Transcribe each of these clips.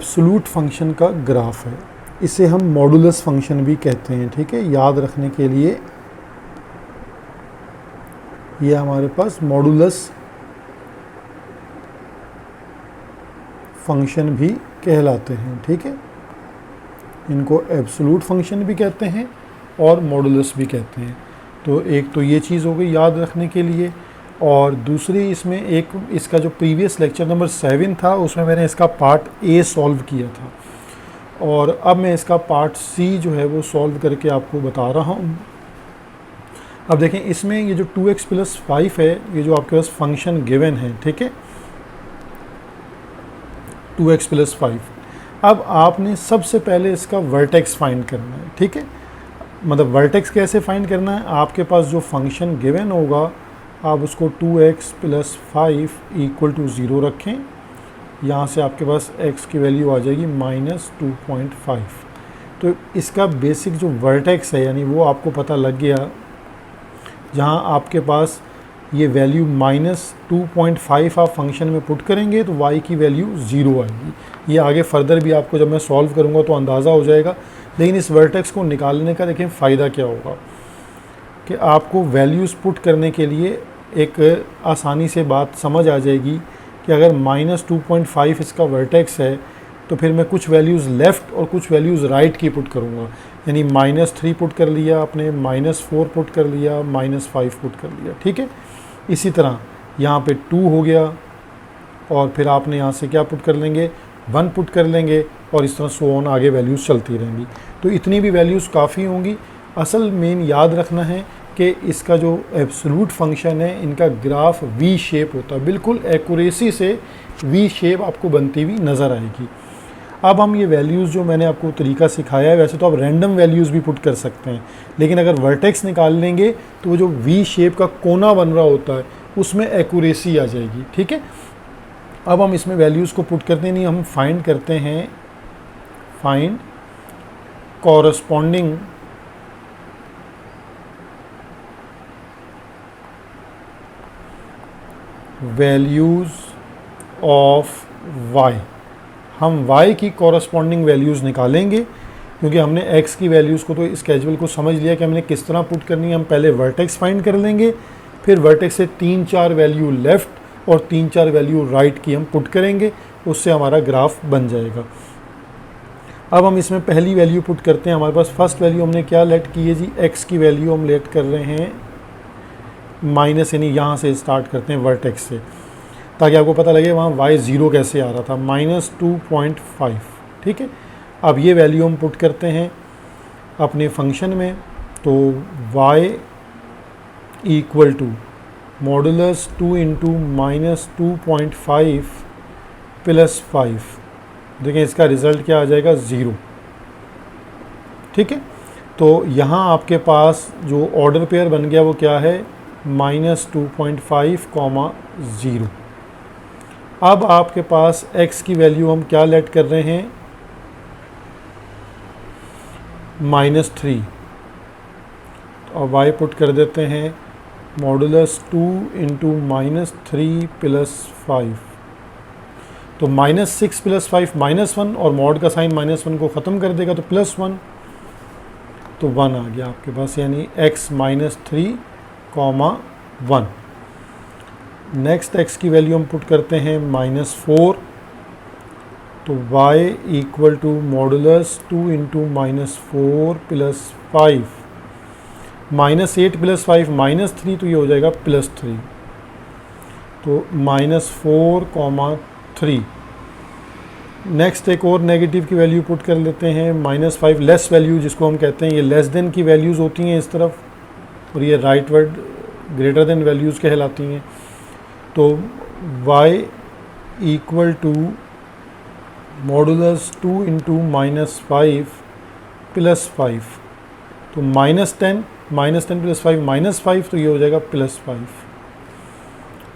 Absolute function का graph है। इसे हम मॉडुलस फंक्शन भी कहते हैं। ठीक है, याद रखने के लिए ये हमारे पास मॉडुलस फंक्शन भी कहलाते हैं। ठीक है, इनको एब्सोल्यूट फंक्शन भी कहते हैं और मॉडुलस भी कहते हैं। तो एक तो ये चीज़ हो गई याद रखने के लिए, और दूसरी इसमें एक इसका जो प्रीवियस लेक्चर नंबर 7 था उसमें मैंने इसका पार्ट ए सॉल्व किया था, और अब मैं इसका पार्ट सी जो है वो सॉल्व करके आपको बता रहा हूँ। अब देखें, इसमें ये जो 2x + 5 है, ये जो आपके पास फंक्शन गिवन है, ठीक है, 2x + 5। अब आपने सबसे पहले इसका वर्टेक्स फाइंड करना है। ठीक है, मतलब वर्टेक्स कैसे फाइंड करना है, आपके पास जो फंक्शन गिवन होगा आप उसको 2x + 5 = 0 रखें। यहाँ से आपके पास x की वैल्यू आ जाएगी -2.5। तो इसका बेसिक जो वर्टेक्स है यानी वो आपको पता लग गया। जहाँ आपके पास ये वैल्यू -2.5 आप फंक्शन में पुट करेंगे तो y की वैल्यू 0 आएगी। ये आगे फर्दर भी आपको जब मैं सॉल्व करूँगा तो अंदाज़ा हो जाएगा। लेकिन इस वर्टेक्स को निकालने का देखें फ़ायदा क्या होगा कि आपको वैल्यूज़ पुट करने के लिए एक आसानी से बात समझ आ जाएगी कि अगर -2.5 इसका वर्टेक्स है तो फिर मैं कुछ वैल्यूज़ लेफ़्ट और कुछ वैल्यूज़ राइट की पुट करूँगा। यानी -3 पुट कर लिया आपने, -4 पुट कर लिया, -5 पुट कर लिया। ठीक है, इसी तरह यहाँ पे 2 हो गया, और फिर आपने यहाँ से क्या पुट कर लेंगे, 1 पुट कर लेंगे, और इस तरह सो ऑन आगे वैल्यूज़ चलती रहेंगी। तो इतनी भी वैल्यूज़ काफ़ी होंगी। असल मेन याद रखना है कि इसका जो एब्सोल्यूट फंक्शन है इनका ग्राफ वी शेप होता है, बिल्कुल एक्यूरेसी से वी शेप आपको बनती हुई नज़र आएगी। अब हम ये वैल्यूज़ जो मैंने आपको तरीका सिखाया है, वैसे तो आप रैंडम वैल्यूज़ भी पुट कर सकते हैं, लेकिन अगर वर्टेक्स निकाल लेंगे तो वो जो वी शेप का कोना बन रहा होता है उसमें एक्यूरेसी आ जाएगी। ठीक है, अब हम इसमें वैल्यूज़ को पुट करते नहीं, हम फाइंड करते हैं, find corresponding values of y। हम y की कॉरस्पॉन्डिंग वैल्यूज़ निकालेंगे, क्योंकि हमने x की वैल्यूज़ को तो स्केजुअल को समझ लिया कि हमने किस तरह पुट करनी है। हम पहले वर्टेक्स फाइंड कर लेंगे, फिर वर्टेक्स से 3-4 वैल्यू लेफ़्ट और 3-4 वैल्यू राइट की हम पुट करेंगे, उससे हमारा ग्राफ बन जाएगा। अब हम इसमें पहली वैल्यू पुट करते हैं। हमारे पास फर्स्ट वैल्यू हमने क्या लेट की है जी, x की वैल्यू हम लेट कर रहे हैं माइनस, यानी यहाँ से स्टार्ट करते हैं वर्टेक्स से, ताकि आपको पता लगे वहाँ y 0 कैसे आ रहा था, -2.5। ठीक है, अब ये वैल्यू हम पुट करते हैं अपने फंक्शन में, तो y = मॉडुलस 2 × -2.5 + 5। देखें इसका रिज़ल्ट क्या आ जाएगा, 0। ठीक है, तो यहाँ आपके पास जो ऑर्डर पेयर बन गया वो क्या है, -2.5, 0। अब आपके पास x की वैल्यू हम क्या लेट कर रहे हैं, -3, और y पुट कर देते हैं मॉडुलस 2 × -3 + 5। तो -6 + 5 -1, और मॉड का साइन -1 को ख़त्म कर देगा तो +1, तो 1 आ गया आपके पास, यानी x -3, 1। नेक्स्ट x की वैल्यू हम पुट करते हैं -4, तो y = मॉडुलस 2 × -4 + 5, -8 + 5 -3, तो ये हो जाएगा +3, तो -4, 3। नेक्स्ट एक और नेगेटिव की वैल्यू पुट कर लेते हैं, -5 लेस वैल्यू जिसको हम कहते हैं, ये लेस देन की वैल्यूज़ होती हैं इस तरफ, और ये right word greater than values कहलाती हैं। तो y = मॉडुलस 2 × -5 + 5, तो -10 + 5 -5, तो ये हो जाएगा +5,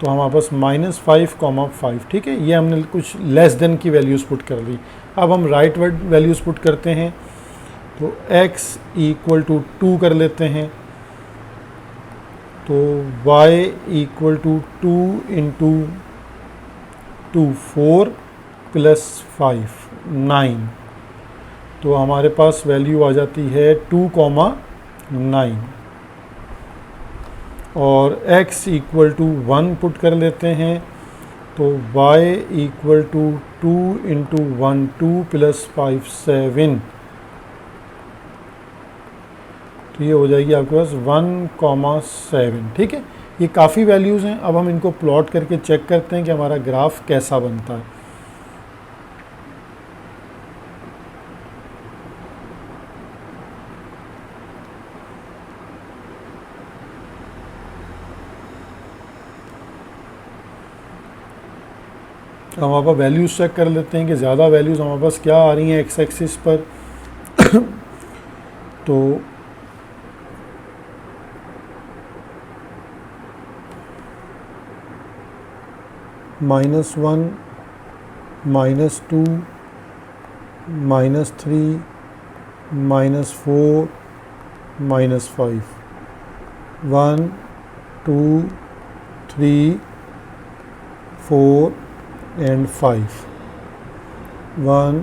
तो हमारे पास -5, 5। ठीक है, ये हमने कुछ लेस देन की वैल्यूज़ पुट कर ली। अब हम राइट वर्ड वैल्यूज़ पुट करते हैं, तो x = 2 कर लेते हैं, तो y = 2 × 2 4 + 5, 9, तो हमारे पास वैल्यू आ जाती है 2,9 और x इक्वल टू 1 पुट कर लेते हैं, तो y equal to 2 into 1 2 plus 5 7, तो ये हो जाएगी आपके पास 1,7। ठीक है, ये काफ़ी वैल्यूज़ हैं। अब हम इनको प्लॉट करके चेक करते हैं कि हमारा ग्राफ कैसा बनता है। तो हमारे पास वैल्यूज़ चेक कर लेते हैं कि ज़्यादा वैल्यूज़ हमारे पास क्या आ रही हैं एक्स एक्सिस पर। तो -1, -2, -3, -4, -5, 1 2 3 4 and 5, 1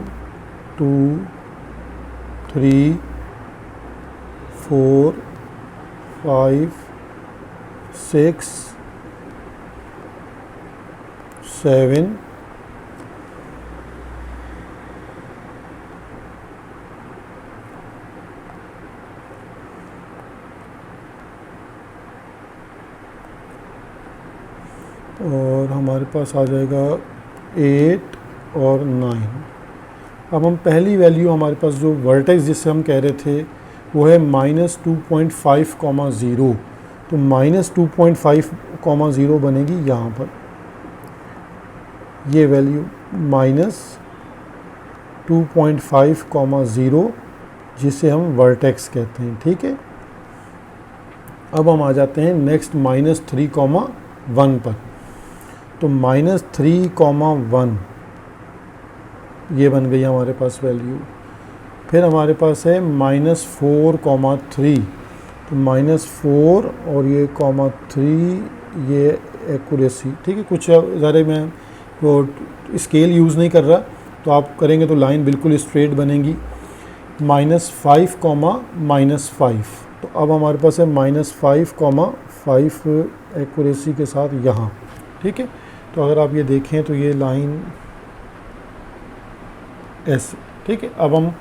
2 3 4 5 6 7 और हमारे पास आ जाएगा 8 और 9। अब हम पहली वैल्यू हमारे पास जो वर्टेक्स जिससे हम कह रहे थे वो है -2.5, 0, तो -2.5, 0 बनेगी यहाँ पर, ये वैल्यू -2.5, 0 जिसे हम वर्टेक्स कहते हैं। ठीक है, अब हम आ जाते हैं नेक्स्ट -3,1 पर। तो -3,1 ये बन गई हमारे पास वैल्यू। फिर हमारे पास है -4,3, तो -4 और ये ,3 ये एक्यूरेसी। ठीक है, कुछ ज़रा मैं वो स्केल यूज़ नहीं कर रहा, तो आप करेंगे तो लाइन बिल्कुल स्ट्रेट बनेगी। -5, -5, तो अब हमारे पास है -5,5 एक्यूरेसी के साथ यहाँ। ठीक है, तो अगर आप ये देखें तो ये लाइन ऐसे। ठीक है, अब हम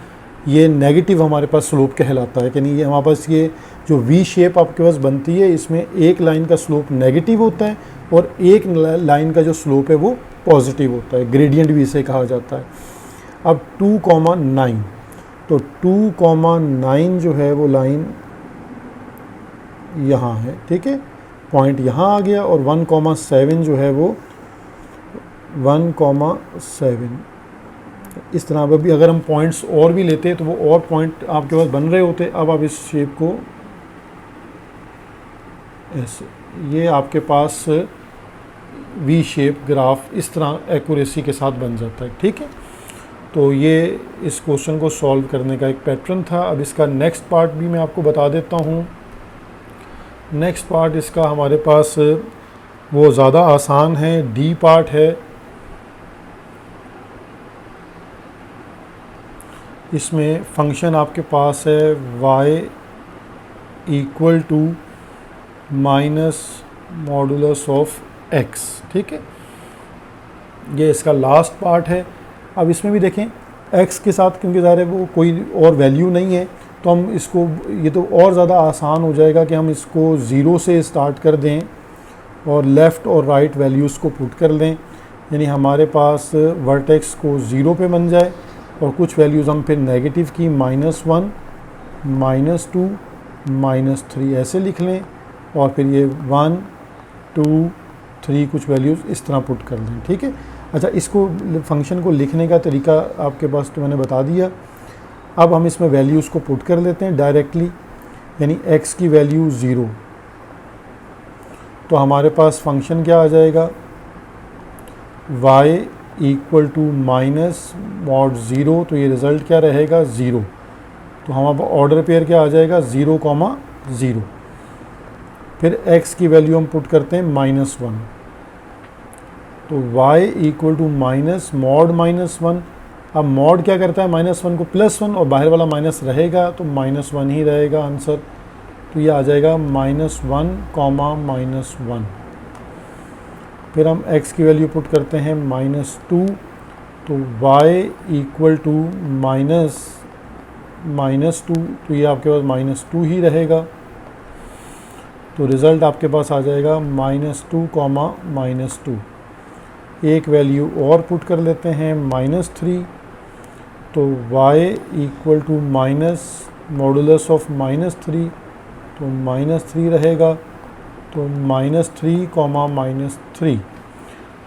ये नेगेटिव हमारे पास स्लोप कहलाता है कि नहीं, ये हमारे पास ये जो वी शेप आपके पास बनती है इसमें एक लाइन का स्लोप नेगेटिव होता है और एक लाइन का जो स्लोप है वो पॉजिटिव होता है, ग्रेडियंट भी इसे कहा जाता है। अब 2,9, तो 2,9 जो है वो लाइन यहाँ है। ठीक है, पॉइंट यहाँ आ गया और 1,7 जो है वो 1,7। इस तरह पर भी अगर हम पॉइंट्स और भी लेते तो वो और पॉइंट आपके पास बन रहे होते। अब आप इस शेप को ऐसे, ये आपके पास वी शेप ग्राफ इस तरह एक्यूरेसी के साथ बन जाता है। ठीक है, तो ये इस क्वेश्चन को सॉल्व करने का एक पैटर्न था। अब इसका नेक्स्ट पार्ट भी मैं आपको बता देता हूँ। नेक्स्ट पार्ट इसका हमारे पास वो ज़्यादा आसान है, डी पार्ट है। इसमें फंक्शन आपके पास है y इक्वल टू -(x). ठीक है, ये इसका लास्ट पार्ट है। अब इसमें भी देखें x के साथ, क्योंकि ज़ाहिर है वो कोई और वैल्यू नहीं है, तो हम इसको, ये तो और ज़्यादा आसान हो जाएगा कि हम इसको 0 से स्टार्ट कर दें और लेफ़्ट और राइट वैल्यूज़ को पुट कर लें, यानी हमारे पास वर्टेक्स को 0 पे बन जाए और कुछ वैल्यूज़ हम फिर नेगेटिव की -1, -2, -3 ऐसे लिख लें और फिर ये 1 2 3 कुछ वैल्यूज़ इस तरह पुट कर लें। ठीक है, अच्छा, इसको फंक्शन को लिखने का तरीका आपके पास तो मैंने बता दिया। अब हम इसमें वैल्यूज़ को पुट कर लेते हैं डायरेक्टली, यानी x की वैल्यू 0, तो हमारे पास फंक्शन क्या आ जाएगा, y इक्वल टू -(0), तो ये रिज़ल्ट क्या रहेगा 0, तो हमारा ऑर्डर पेयर क्या आ जाएगा 0,0। फिर x की वैल्यू हम पुट करते हैं -1, तो y इक्वल टू -(-1), अब मॉड क्या करता है, -1 को +1 और बाहर वाला माइनस रहेगा तो -1 ही रहेगा आंसर। तो ये आ जाएगा -1, -1। फिर हम x की वैल्यू पुट करते हैं -2, तो y इक्वल टू -2, तो ये आपके पास -2 ही रहेगा। तो रिज़ल्ट आपके पास आ जाएगा -2, -2। एक वैल्यू और पुट कर लेते हैं -3, तो y equal to modulus of -3, तो -3 रहेगा। तो -3, -3।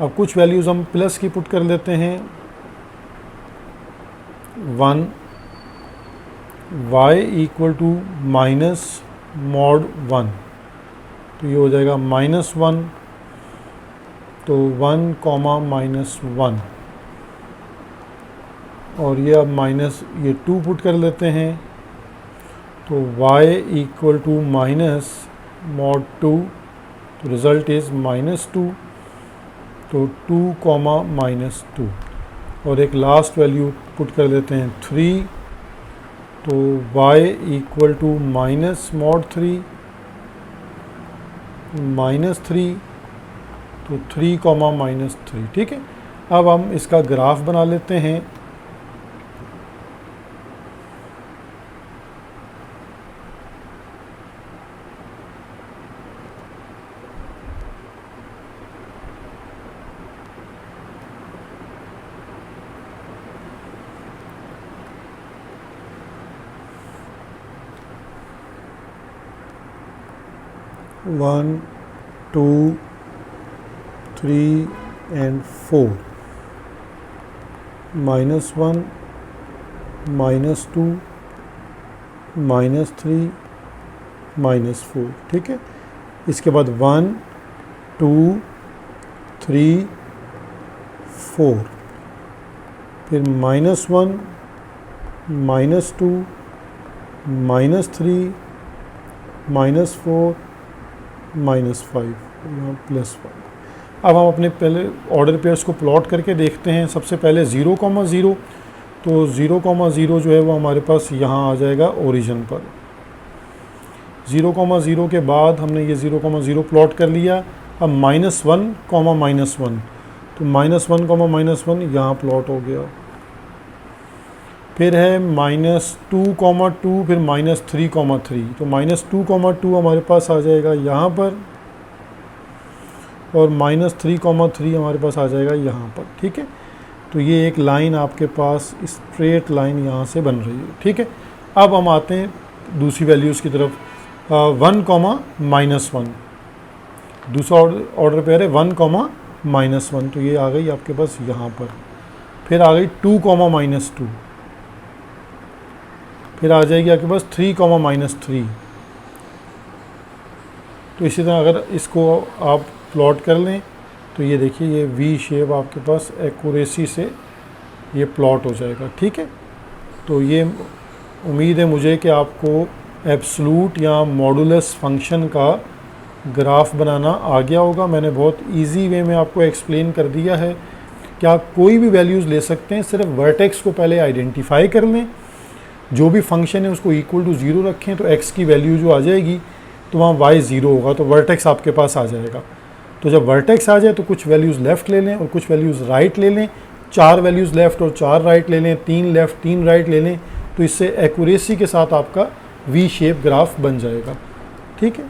अब कुछ वैल्यूज़ हम प्लस की पुट कर लेते हैं 1, y इक्वल टू -mod 1, तो ये हो जाएगा -1, तो 1, -1। और ये अब ये 2 पुट कर लेते हैं, तो y इक्वल टू -mod 2, तो रिज़ल्ट इज़ -2, तो 2, -2। और एक लास्ट वैल्यू पुट कर लेते हैं 3, तो y इक्वल टू -mod 3, -3, तो 3, -3। ठीक है, अब हम इसका ग्राफ बना लेते हैं। One, 2, 3 and 4, -1, -2, -3, -4। ठीक है, इसके बाद 1, 2, 3, 4, फिर -1, -2, -3, -4, -5, यहाँ +5। अब हम अपने पहले ऑर्डर पेयर्स को प्लॉट करके देखते हैं। सबसे पहले 0, 0, तो 0, 0 जो है वो हमारे पास यहाँ आ जाएगा ओरिजिन पर। 0, 0 के बाद हमने ये 0, 0 प्लॉट कर लिया। अब -1, -1, तो -1, -1 यहाँ प्लॉट हो गया। फिर है -2, 2, फिर -3, 3, तो -2, 2 हमारे पास आ जाएगा यहाँ पर, और -3, 3 हमारे पास आ जाएगा यहाँ पर। ठीक है, तो ये एक लाइन आपके पास स्ट्रेट लाइन यहाँ से बन रही है। ठीक है, अब हम आते हैं दूसरी वैल्यूज़ की तरफ। 1, -1, दूसरा ऑर्डर पेयर है 1, -1, तो ये आ गई आपके पास यहाँ पर। फिर आ गई 2, -2, फिर आ जाएगी आपके पास 3, -3। तो इसी तरह अगर इसको आप प्लॉट कर लें तो ये देखिए ये वी शेप आपके पास एक्यूरेसी से ये प्लॉट हो जाएगा। ठीक है, तो ये उम्मीद है मुझे कि आपको एब्सोल्यूट या मॉडुलस फंक्शन का ग्राफ बनाना आ गया होगा। मैंने बहुत इजी वे में आपको एक्सप्लेन कर दिया है कि आप कोई भी वैल्यूज़ ले सकते हैं, सिर्फ वर्टेक्स को पहले आइडेंटिफाई कर लें, जो भी फंक्शन है उसको इक्वल टू 0 रखें, तो x की वैल्यू जो आ जाएगी तो वहाँ y 0 होगा, तो वर्टेक्स आपके पास आ जाएगा। तो जब वर्टेक्स आ जाए तो कुछ वैल्यूज़ लेफ़्ट ले लें और कुछ वैल्यूज़ राइट ले लें, 4 वैल्यूज़ लेफ़्ट और 4 राइट ले लें, 3 लेफ़्ट 3 राइट ले लें, तो इससे एक्यूरेसी के साथ आपका वी शेप ग्राफ बन जाएगा। ठीक है।